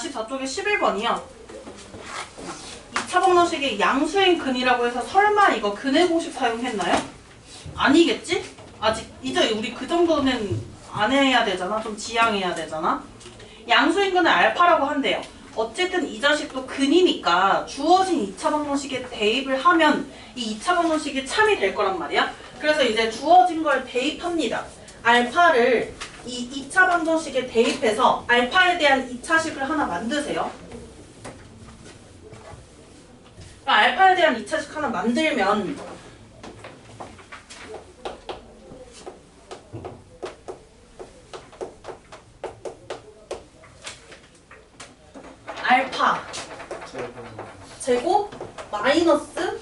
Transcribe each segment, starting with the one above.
44쪽에 11번이요. 2차 방정식이 양수인 근이라고 해서 설마 이거 근의 공식 사용했나요? 아니겠지? 아직 이제 우리 그 정도는 안 해야 되잖아. 좀 지양해야 되잖아. 양수인 근을 알파라고 한대요. 어쨌든 이 자식도 근이니까 주어진 2차 방정식에 대입을 하면 이 2차 방정식이 참이 될 거란 말이야. 그래서 이제 주어진 걸 대입합니다. 알파를 이 2차 방정식에 대입해서 알파에 대한 2차식을 하나 만드세요. 알파에 대한 2차식 하나 만들면 알파 제곱 마이너스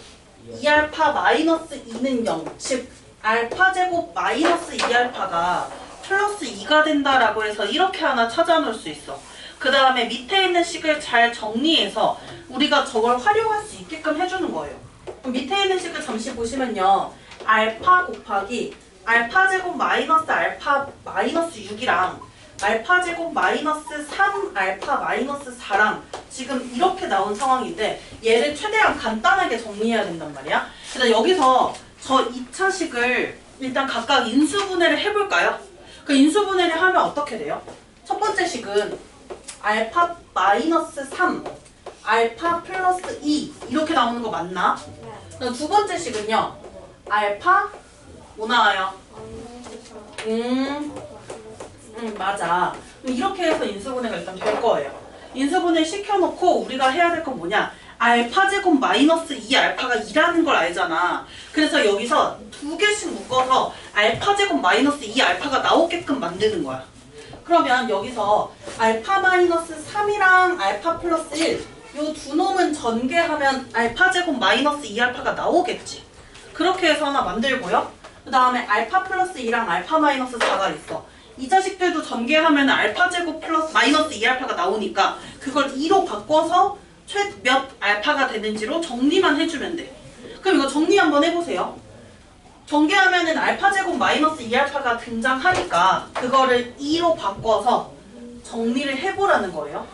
2알파 마이너스 2는 0. 즉 알파 제곱 마이너스 2알파가 플러스 2가 된다라고 해서 이렇게 하나 찾아놓을 수 있어. 그 다음에 밑에 있는 식을 잘 정리해서 우리가 저걸 활용할 수 있게끔 해주는 거예요. 그럼 밑에 있는 식을 잠시 보시면요. 알파 곱하기 알파 제곱 마이너스 알파 마이너스 6이랑 알파 제곱 마이너스 3 알파 마이너스 4랑 지금 이렇게 나온 상황인데 얘를 최대한 간단하게 정리해야 된단 말이야. 그래서 여기서 저 2차식을 일단 각각 인수분해를 해볼까요? 그 인수분해를 하면 어떻게 돼요? 첫 번째 식은 알파 마이너스 3 알파 플러스 2 이렇게 나오는 거 맞나? 두 번째 식은요. 알파 뭐 나와요? 맞아. 이렇게 해서 인수분해가 일단 될 거예요. 인수분해 시켜놓고 우리가 해야 될 건 뭐냐? 알파 제곱 마이너스 2 알파가 2라는 걸 알잖아. 그래서 여기서 두 개씩 묶어서 알파 제곱 마이너스 2 알파가 나오게끔 만드는 거야. 그러면 여기서 알파 마이너스 3이랑 알파 플러스 1 요 두 놈은 전개하면 알파 제곱 마이너스 2 알파가 나오겠지. 그렇게 해서 하나 만들고요. 그 다음에 알파 플러스 2랑 알파 마이너스 4가 있어. 이 자식들도 전개하면 알파 제곱 플러스 마이너스 2 알파가 나오니까 그걸 2로 바꿔서 몇 알파가 되는지로 정리만 해주면 돼. 그럼 이거 정리 한번 해보세요. 전개하면은 알파 제곱 마이너스 2 알파가 등장하니까 그거를 2로 바꿔서 정리를 해보라는 거예요.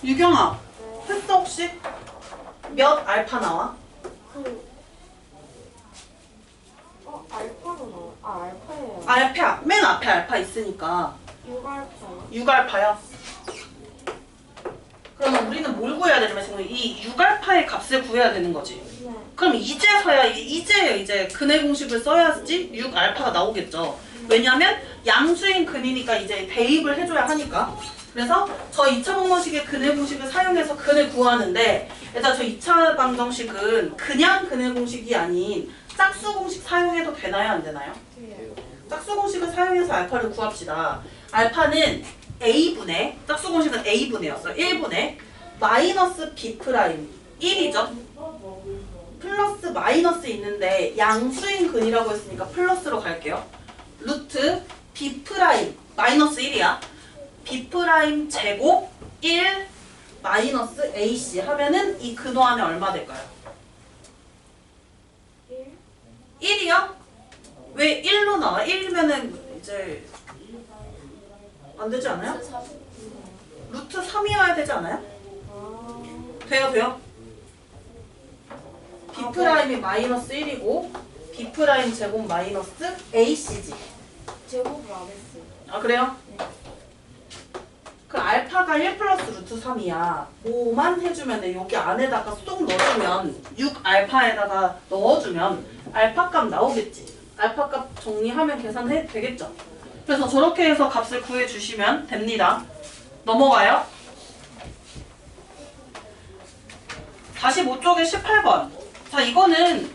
유경아, 했어 혹시? 몇 알파 나와? 알파로 나와. 알파예요. 알파, 맨 앞에 알파 있으니까 6알파요. 6알파야. 그러면 우리는 뭘 구해야 되냐면 지금 이 6알파의 값을 구해야 되는 거지. 네. 그럼 이제서야 이제 근의 공식을 써야지 6알파가 나오겠죠. 왜냐면 양수인 근이니까 이제 대입을 해줘야 하니까. 그래서 저 2차 방정식의 근의 공식을 사용해서 근을 구하는데 일단 저 2차 방정식은 그냥 근의 공식이 아닌 짝수 공식 사용해도 되나요? 안 되나요? 돼요. 짝수 공식을 사용해서 알파를 구합시다. 알파는 A분의 짝수 공식은 A분의였어요. 1분의 마이너스 B 프라임 1이죠. 플러스 마이너스 있는데 양수인 근이라고 했으니까 플러스로 갈게요. 루트 B 프라임 마이너스 1이야. B 프라임 제곱 1 마이너스 AC 하면은 이 근호하면 얼마 될까요? 1? 1이요? 왜 1로 나와? 1이면은 이제 안 되지 않아요? 루트 3이어야 되지 않아요? 돼요, 돼요? B 프라임이 마이너스 1이고 B 프라임 제곱 마이너스 AC지. 제곱을 안 했어요. 아 그래요? 네. 그 알파가 1 플러스 루트 3이야. 5만 해주면 돼. 여기 안에다가 쏙 넣어주면 6알파에다가 넣어주면 알파 값 나오겠지. 알파 값 정리하면 계산해도 되겠죠. 그래서 저렇게 해서 값을 구해주시면 됩니다. 넘어가요. 45쪽에 18번. 자 이거는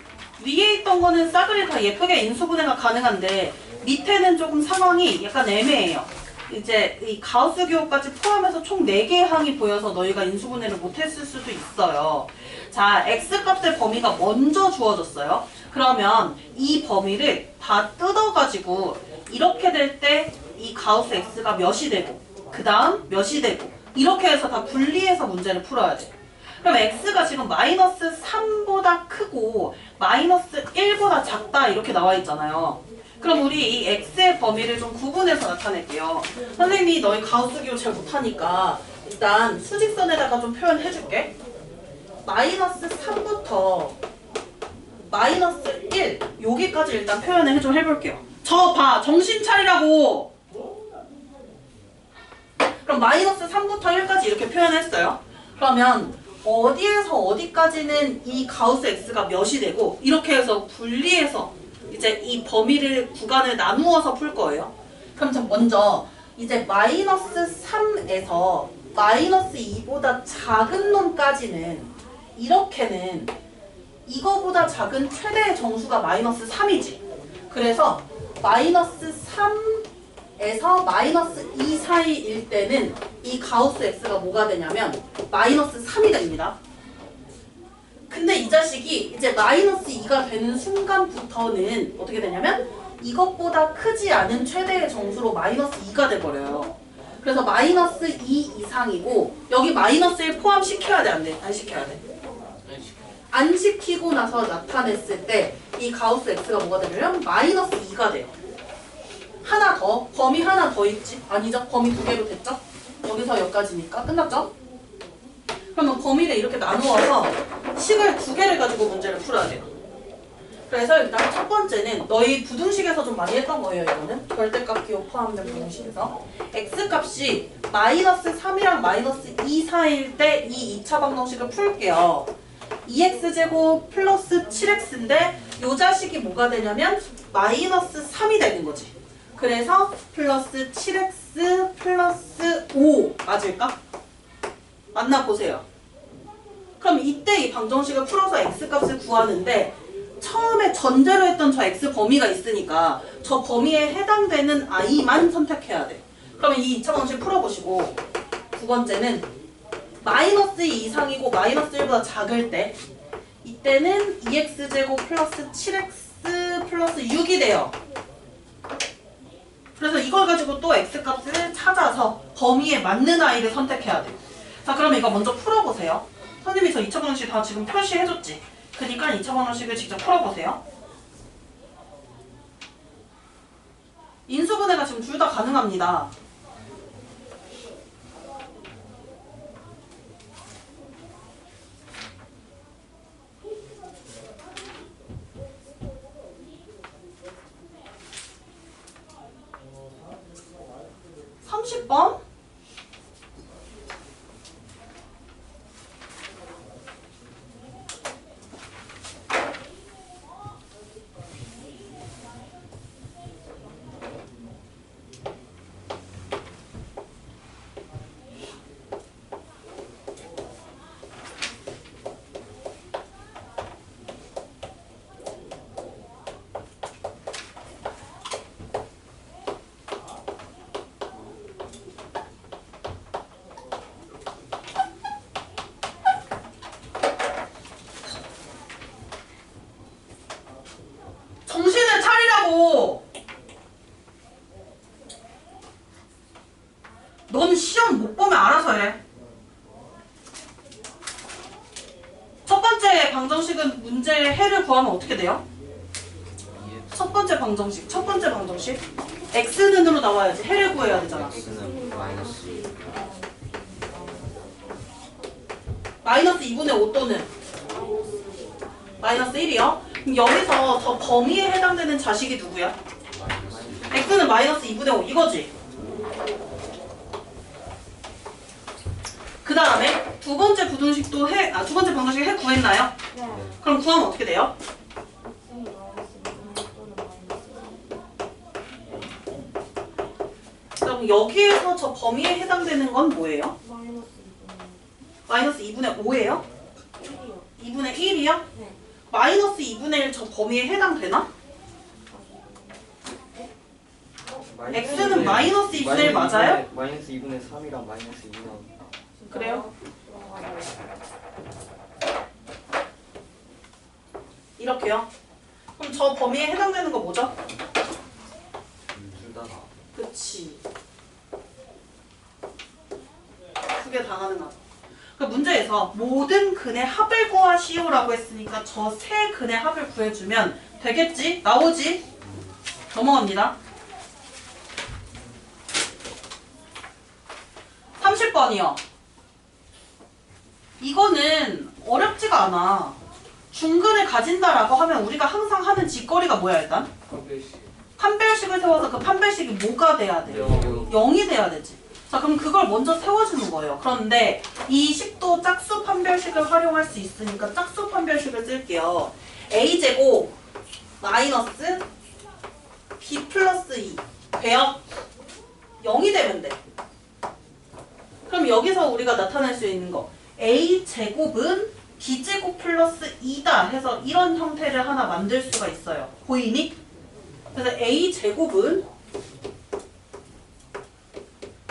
위에 있던 거는 싸그리 다 예쁘게 인수분해가 가능한데 밑에는 조금 상황이 약간 애매해요. 이제 이 가우스 기호까지 포함해서 총 4개의 항이 보여서 너희가 인수분해를 못했을 수도 있어요. 자, x값의 범위가 먼저 주어졌어요. 그러면 이 범위를 다 뜯어가지고 이렇게 될 때 이 가우스 x가 몇이 되고 그 다음 몇이 되고 이렇게 해서 다 분리해서 문제를 풀어야 돼. 그럼 x가 지금 마이너스 3보다 크고 마이너스 1보다 작다 이렇게 나와 있잖아요. 그럼 우리 이 x의 범위를 좀 구분해서 나타낼게요. 선생님이 너희 가우스 기호 잘 못하니까 일단 수직선에다가 좀 표현해줄게. 마이너스 3부터 마이너스 1 여기까지 일단 표현을 좀 해볼게요. 저 봐, 정신 차리라고. 그럼 마이너스 3부터 1까지 이렇게 표현했어요. 그러면 어디에서 어디까지는 이 가우스 x가 몇이 되고 이렇게 해서 분리해서 이제 이 범위를 구간을 나누어서 풀 거예요. 그럼 전 먼저 이제 마이너스 3에서 마이너스 2보다 작은 놈까지는 이렇게는 이거보다 작은 최대의 정수가 마이너스 3이지. 그래서 마이너스 3에서 마이너스 2 사이일 때는 이 가우스 x가 뭐가 되냐면 마이너스 3이 됩니다. 근데 이 자식이 이제 마이너스 2가 되는 순간부터는 어떻게 되냐면 이것보다 크지 않은 최대의 정수로 마이너스 2가 돼버려요. 그래서 마이너스 2 이상이고 여기 마이너스 1 포함시켜야 돼, 안 돼? 안 시켜야 돼? 안 시키고 나서 나타냈을 때 이 가우스 x가 뭐가 되냐면 마이너스 2가 돼요. 하나 더, 범위 하나 더 있지? 아니죠? 범위 두 개로 됐죠? 여기서 여기까지니까 끝났죠? 그러면 범위를 이렇게 나누어서 식을 두 개를 가지고 문제를 풀어야 돼요. 그래서 일단 첫 번째는 너희 부등식에서 좀 많이 했던 거예요. 이거는 절대값 기호 포함된 부등식에서 x값이 마이너스 3이랑 마이너스 2 사이일 때 이 2차 방정식을 풀게요. 2x제곱 플러스 7x인데 요 자식이 뭐가 되냐면 마이너스 3이 되는 거지. 그래서 플러스 7x 플러스 5 맞을까? 맞나 보세요. 그럼 이때 이 방정식을 풀어서 x값을 구하는데 처음에 전제로 했던 저 x 범위가 있으니까 저 범위에 해당되는 i만 선택해야 돼. 그러면 이 2차 방정식 풀어보시고 두 번째는 마이너스 2 이상이고 마이너스 1보다 작을 때 이때는 2x제곱 플러스 7x 플러스 6이 돼요. 그래서 이걸 가지고 또 x값을 찾아서 범위에 맞는 i를 선택해야 돼요. 자, 그러면 이거 먼저 풀어보세요. 선생님이 저 2차 방정식 다 지금 표시해줬지? 그러니까 2차 방정식을 직접 풀어보세요. 인수분해가 지금 둘 다 가능합니다. (30번) 정신을 차리라고! 넌 시험 못 보면 알아서 해. 첫 번째 방정식은 문제의 해를 구하면 어떻게 돼요? 첫 번째 방정식 x는으로 나와야지. 해를 구해야 되잖아. x는 마이너스 마이너스 2분의 5 또는 마이너스 1이요? 그럼 여기서 저 범위에 해당되는 자식이 누구야? x는 마이너스 2분의 5 이거지? 그 다음에 두 번째 부등식도 두 번째 방정식 해 구했나요? 네. 그럼 구하면 어떻게 돼요? 그럼 여기에서 저 범위에 해당되는 건 뭐예요? 마이너스 마이너스 2분의 5예요? 1이요. 2분의 1이요? 네. 마이너스 2분의 1 저 범위에 해당되나? x는 마이너스 2분의 1 맞아요? 마이너스 2분의 3이랑 마이너스 2랑 그래요? 이렇게요. 그럼 저 범위에 해당되는 거 뭐죠? 둘 다. 그치. 두 개 다 가능하죠. 그 문제에서 모든 근의 합을 구하시오라고 했으니까 저 세 근의 합을 구해주면 되겠지? 나오지? 넘어갑니다. 30번이요. 이거는 어렵지가 않아. 중근을 가진다라고 하면 우리가 항상 하는 짓거리가 뭐야 일단? 판별식을 세워서 그 판별식이 뭐가 돼야 돼? 0이 돼야 되지. 자 그럼 그걸 먼저 세워주는 거예요. 그런데 이 식도 짝수 판별식을 활용할 수 있으니까 짝수 판별식을 쓸게요. a제곱 마이너스 b 플러스 2 돼요? 0이 되면 돼. 그럼 여기서 우리가 나타낼 수 있는 거 a제곱은 b제곱 플러스 2다 해서 이런 형태를 하나 만들 수가 있어요. 보이니? 그래서 a제곱은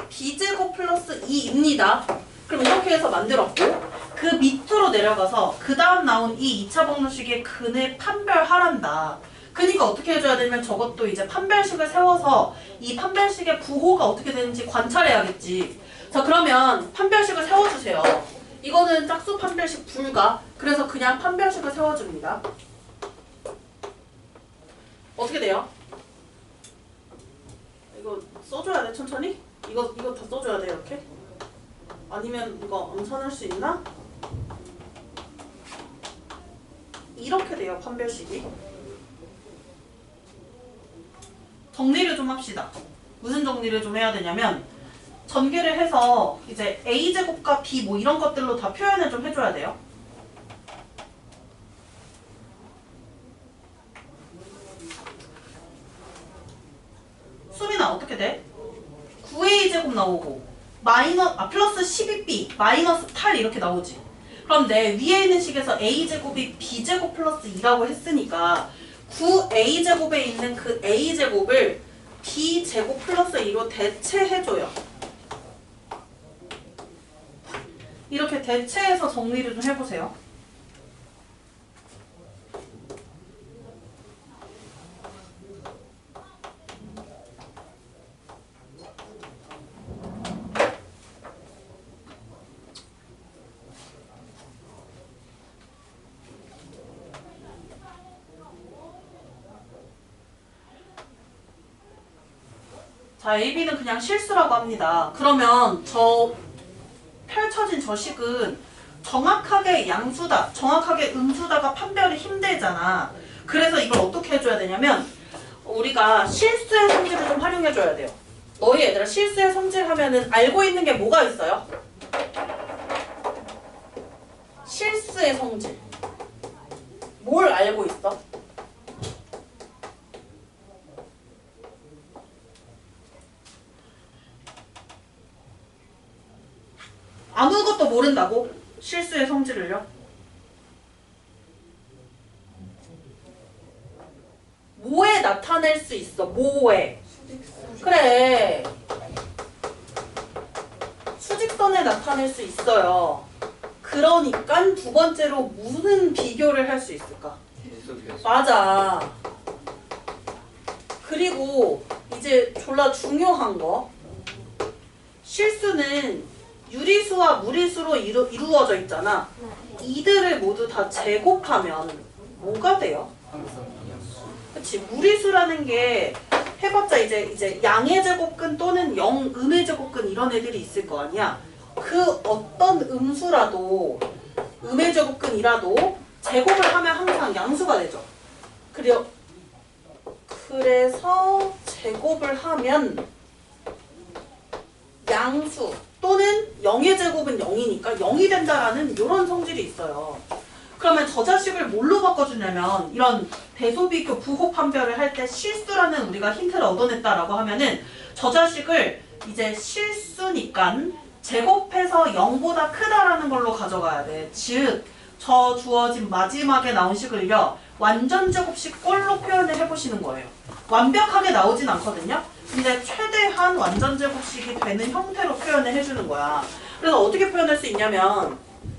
b제곱 플러스 2입니다. 그럼 이렇게 해서 만들었고 그 밑으로 내려가서 그 다음 나온 이 2차 방정식의 근을 판별하란다. 그러니까 어떻게 해줘야 되면 저것도 이제 판별식을 세워서 이 판별식의 부호가 어떻게 되는지 관찰해야겠지. 자 그러면 판별식을 세워주세요. 이거는 짝수 판별식 불가. 그래서 그냥 판별식을 세워줍니다. 어떻게 돼요? 이거 써줘야 돼 천천히? 이거 다 써줘야 돼 이렇게? 아니면 이거 암산할 수 있나? 이렇게 돼요 판별식이. 정리를 좀 합시다. 무슨 정리를 좀 해야 되냐면 전개를 해서 이제 a제곱과 b 뭐 이런 것들로 다 표현을 좀 해줘야 돼요. 수빈아 어떻게 돼? 9a제곱 나오고 플러스 12b 마이너스 8 이렇게 나오지. 그런데 위에 있는 식에서 a제곱이 b제곱 플러스 2라고 했으니까 9a제곱에 있는 그 a제곱을 b제곱 플러스 2로 대체해줘요. 이렇게 대체해서 정리를 좀 해보세요. 자, AB는 그냥 실수라고 합니다. 그러면 저 펼쳐진 저 식은 정확하게 양수다, 정확하게 음수다가 판별이 힘들잖아. 그래서 이걸 어떻게 해줘야 되냐면 우리가 실수의 성질을 좀 활용해줘야 돼요. 너희 얘들아 실수의 성질 하면은 알고 있는 게 뭐가 있어요? 실수의 성질. 뭘 알고 있어? 아무것도 모른다고? 실수의 성질을요? 뭐에 나타낼 수 있어? 뭐에? 그래. 수직선에 나타낼 수 있어요. 그러니까 두 번째로 무슨 비교를 할 수 있을까? 맞아. 그리고 이제 졸라 중요한 거. 실수는 유리수와 무리수로 이루어져 있잖아. 이들을 모두 다 제곱하면 뭐가 돼요? 그치. 무리수라는 게 해봤자 이제 양의 제곱근 또는 음의 제곱근 이런 애들이 있을 거 아니야. 그 어떤 음수라도 음의 제곱근이라도 제곱을 하면 항상 양수가 되죠. 그래서 제곱을 하면 양수 또는 0의 제곱은 0이니까 0이 된다라는 이런 성질이 있어요. 그러면 저 자식을 뭘로 바꿔주냐면 이런 대소비교 부호 판별을 할 때 실수라는 우리가 힌트를 얻어냈다라고 하면은 저 자식을 이제 실수니까 제곱해서 0보다 크다라는 걸로 가져가야 돼. 즉, 저 주어진 마지막에 나온 식을요. 완전 제곱식 꼴로 표현을 해보시는 거예요. 완벽하게 나오진 않거든요. 근데 최대한 완전 제곱식이 되는 형태로 표현을 해주는 거야. 그래서 어떻게 표현할 수 있냐면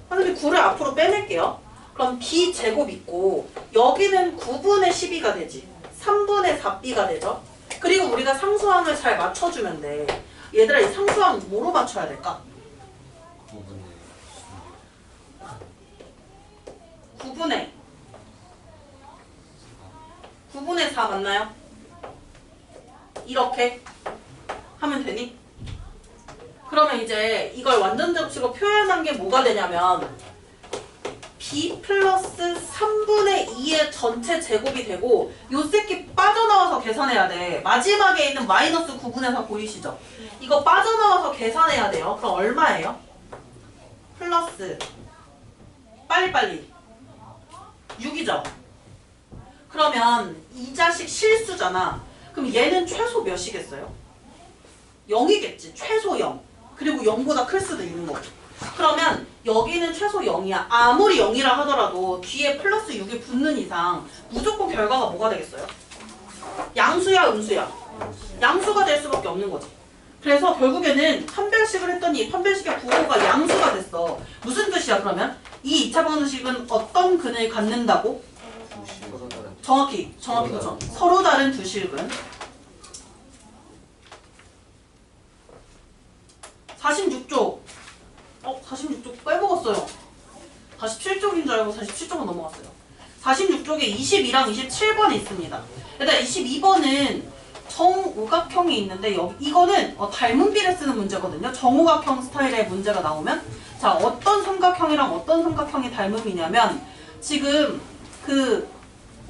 선생님이 9를 앞으로 빼낼게요. 그럼 그럼 b제곱 있고 여기는 9분의 12가 되지. 3분의 4b가 되죠. 그리고 우리가 상수항을 잘 맞춰주면 돼. 얘들아 이 상수항 뭐로 맞춰야 될까? 9분의 4 맞나요? 이렇게 하면 되니? 그러면 이제 이걸 완전 접시로 표현한 게 뭐가 되냐면 b 플러스 3분의 2의 전체 제곱이 되고 요 새끼 빠져나와서 계산해야 돼. 마지막에 있는 마이너스 9분의 4 보이시죠? 이거 빠져나와서 계산해야 돼요. 그럼 얼마예요? 플러스 빨리빨리 6이죠? 그러면 이 자식 실수잖아. 그럼 얘는 최소 몇이겠어요? 0이겠지. 최소 0. 그리고 0보다 클 수도 있는 거고. 그러면 여기는 최소 0이야. 아무리 0이라 하더라도 뒤에 플러스 6이 붙는 이상 무조건 결과가 뭐가 되겠어요? 양수야, 음수야? 양수가 될 수밖에 없는 거지. 그래서 결국에는 판별식을 했더니 판별식의 부호가 양수가 됐어. 무슨 뜻이야 그러면? 이 2차 방정식은 어떤 근을 갖는다고? 정확히 그죠. 서로 다른 두 실근. 46쪽. 46쪽 빼먹었어요. 47쪽인 줄 알고 47쪽은 넘어갔어요. 46쪽에 22랑 27번이 있습니다. 일단 22번은 정오각형이 있는데 이거는 닮은 비례 쓰는 문제거든요. 정오각형 스타일의 문제가 나오면 자 어떤 삼각형이랑 어떤 삼각형이 닮음이냐면 지금 그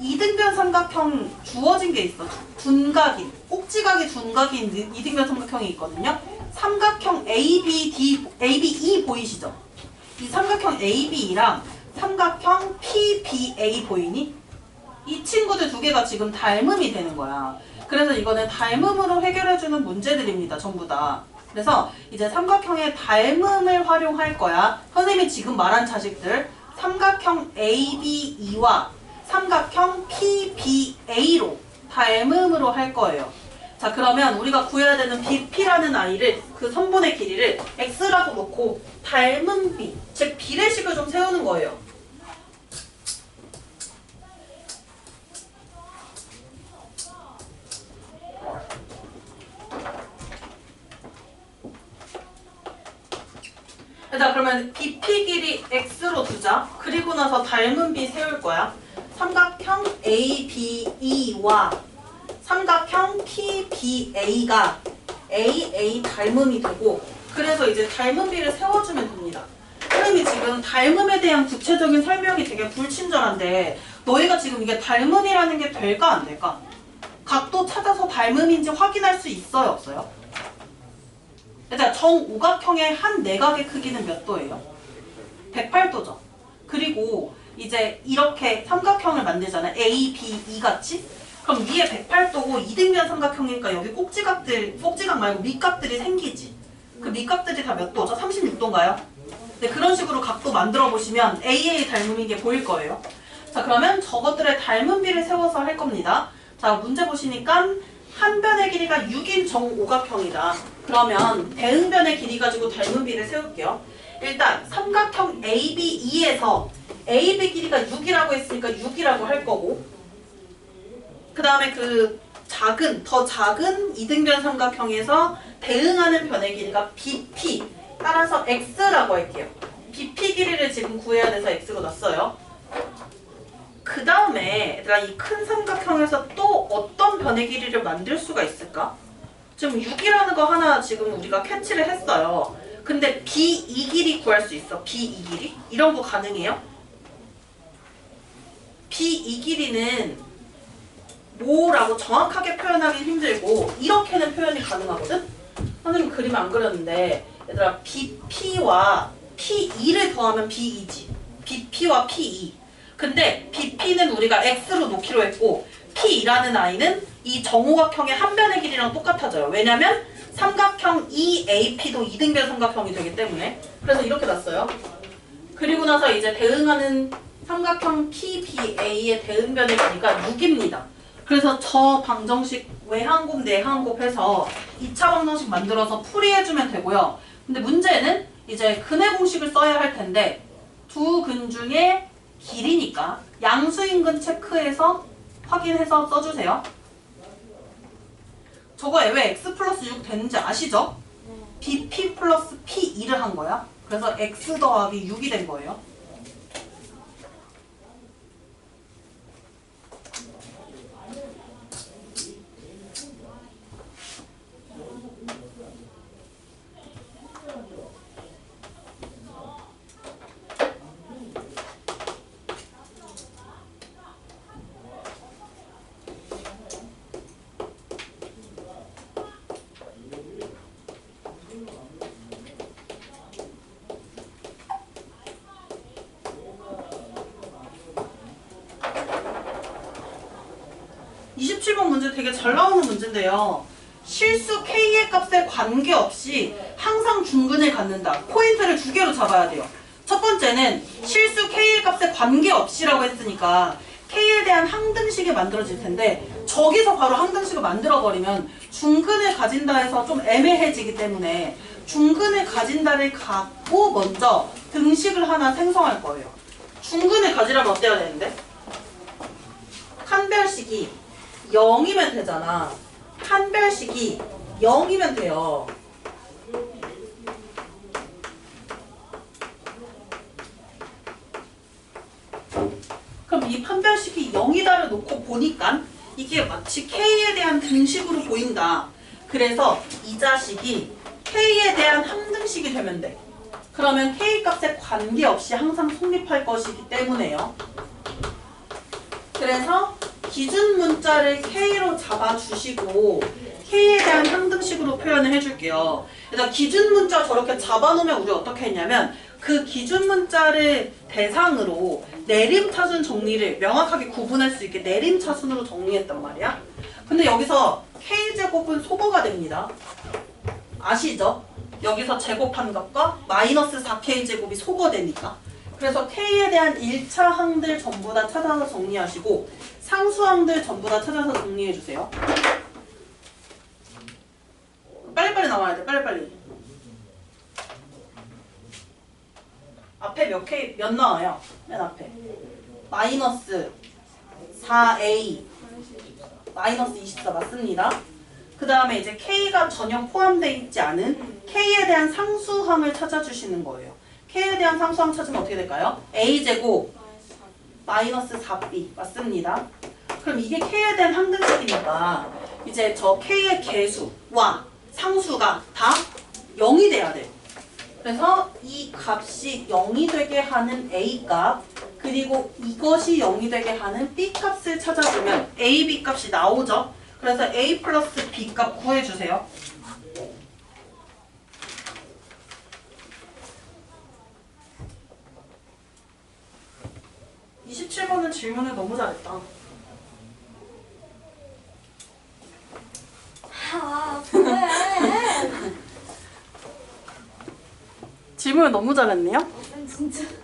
이등변 삼각형 주어진 게 있어. 둔각인 꼭지각이 둔각인 이등변 삼각형이 있거든요. 삼각형 ABE 보이시죠? 이 삼각형 ABE랑 삼각형 PBA 보이니? 이 친구들 두 개가 지금 닮음이 되는 거야. 그래서 이거는 닮음으로 해결해주는 문제들입니다. 전부 다. 그래서 이제 삼각형의 닮음을 활용할 거야. 선생님이 지금 말한 자식들 삼각형 ABE와 삼각형 PBA로 닮음으로 할 거예요. 자 그러면 우리가 구해야 되는 BP라는 아이를 그 선분의 길이를 X라고 놓고 닮은 B, 즉 비례식을 좀 세우는 거예요. 자 그러면 BP 길이 X로 두자. 그리고 나서 닮은 B 세울 거야. 삼각형 ABE와 삼각형 PBA가 AA 닮음이 되고 그래서 이제 닮은 비를 세워주면 됩니다. 선생님이 지금 닮음에 대한 구체적인 설명이 되게 불친절한데 너희가 지금 이게 닮음이라는 게 될까 안 될까? 각도 찾아서 닮음인지 확인할 수 있어요 없어요? 일단 정오각형의 한 내각의 크기는 몇 도예요? 108도죠. 그리고 이제 이렇게 삼각형을 만들잖아요. A, B, E 같이. 그럼 위에 108도고 이등변 삼각형이니까 여기 꼭지각 말고 밑각들이 생기지. 그 밑각들이 다 몇 도죠? 36도인가요? 네, 그런 식으로 각도 만들어 보시면 AA 닮음인 게 보일 거예요. 자, 그러면 저것들의 닮은 비를 세워서 할 겁니다. 자, 문제 보시니까 한 변의 길이가 6인 정오각형이다. 그러면 대응변의 길이 가지고 닮은 비를 세울게요. 일단 삼각형 ABE에서 AB 길이가 6이라고 했으니까 6이라고 할 거고 그 다음에 그 더 작은 이등변 삼각형에서 대응하는 변의 길이가 BP 따라서 X라고 할게요. BP 길이를 지금 구해야 돼서 X로 놨어요. 그 다음에 얘들아 이 큰 삼각형에서 또 어떤 변의 길이를 만들 수가 있을까? 지금 6이라는 거 하나 지금 우리가 캐치를 했어요. 근데 B2 길이 구할 수 있어. B2 길이? 이런 거 가능해요? B2 길이는 뭐라고 정확하게 표현하기 힘들고 이렇게는 표현이 가능하거든? 선생님 그림 안 그렸는데 얘들아 BP와 P2를 더하면 B2지. BP와 P2. 근데 BP는 우리가 X로 놓기로 했고 P2라는 아이는 이 정오각형의 한 변의 길이랑 똑같아져요. 왜냐면 삼각형 EAP도 이등변 삼각형이 되기 때문에. 그래서 이렇게 놨어요. 그리고 나서 이제 대응하는 삼각형 PBA의 대응변의 길이가 6입니다. 그래서 저 방정식 외항곱 내항곱 해서 2차 방정식 만들어서 풀이해주면 되고요. 근데 문제는 이제 근의 공식을 써야 할 텐데 두 근 중에 길이니까 양수인근 체크해서 확인해서 써주세요. 저거에 왜 x 플러스 6 되는지 아시죠? bp 플러스 p2를 한 거야. 그래서 x 더하기 6이 된 거예요. 문제 되게 잘 나오는 문제인데요. 실수 k의 값에 관계없이 항상 중근을 갖는다. 포인트를 두 개로 잡아야 돼요. 첫 번째는 실수 k의 값에 관계없이라고 했으니까 k에 대한 항등식이 만들어질 텐데 저기서 바로 항등식을 만들어버리면 중근을 가진다 해서 좀 애매해지기 때문에 중근을 가진다를 갖고 먼저 등식을 하나 생성할 거예요. 중근을 가지려면 어때야 되는데? 칸별식이 0이면 되잖아. 판별식이 0이면 돼요. 그럼 이 판별식이 0이다를 놓고 보니까 이게 마치 K에 대한 등식으로 보인다. 그래서 이 자식이 K에 대한 함등식이 되면 돼. 그러면 K 값에 관계없이 항상 성립할 것이기 때문에요. 그래서 기준 문자를 K로 잡아주시고 K에 대한 항등식으로 표현을 해줄게요. 그래서 기준 문자 저렇게 잡아놓으면 우리 어떻게 했냐면 그 기준 문자를 대상으로 내림차순 정리를 명확하게 구분할 수 있게 내림차순으로 정리했단 말이야. 근데 여기서 K제곱은 소거가 됩니다. 아시죠? 여기서 제곱한 값과 마이너스 4K제곱이 소거되니까. 그래서 K에 대한 1차 항들 전부 다 찾아서 정리하시고 상수항들 전부 다 찾아서 정리해주세요. 빨리빨리 나와야 돼. 빨리빨리. 앞에 몇 나와요? 맨 앞에. 마이너스 4A 마이너스 24 맞습니다. 그 다음에 이제 K가 전혀 포함되어 있지 않은 K에 대한 상수항을 찾아주시는 거예요. K에 대한 상수항 찾으면 어떻게 될까요? A제곱 마이너스 4B 맞습니다. 그럼 이게 K에 대한 항등식이니까 이제 저 K의 개수와 상수가 다 0이 돼야 돼요. 그래서 이 값이 0이 되게 하는 A값 그리고 이것이 0이 되게 하는 B값을 찾아주면 A, B값이 나오죠. 그래서 A 플러스 B값 구해주세요. (27번은) 질문을 너무 잘했다. 아, 왜? 질문을 너무 잘했네요. 진짜.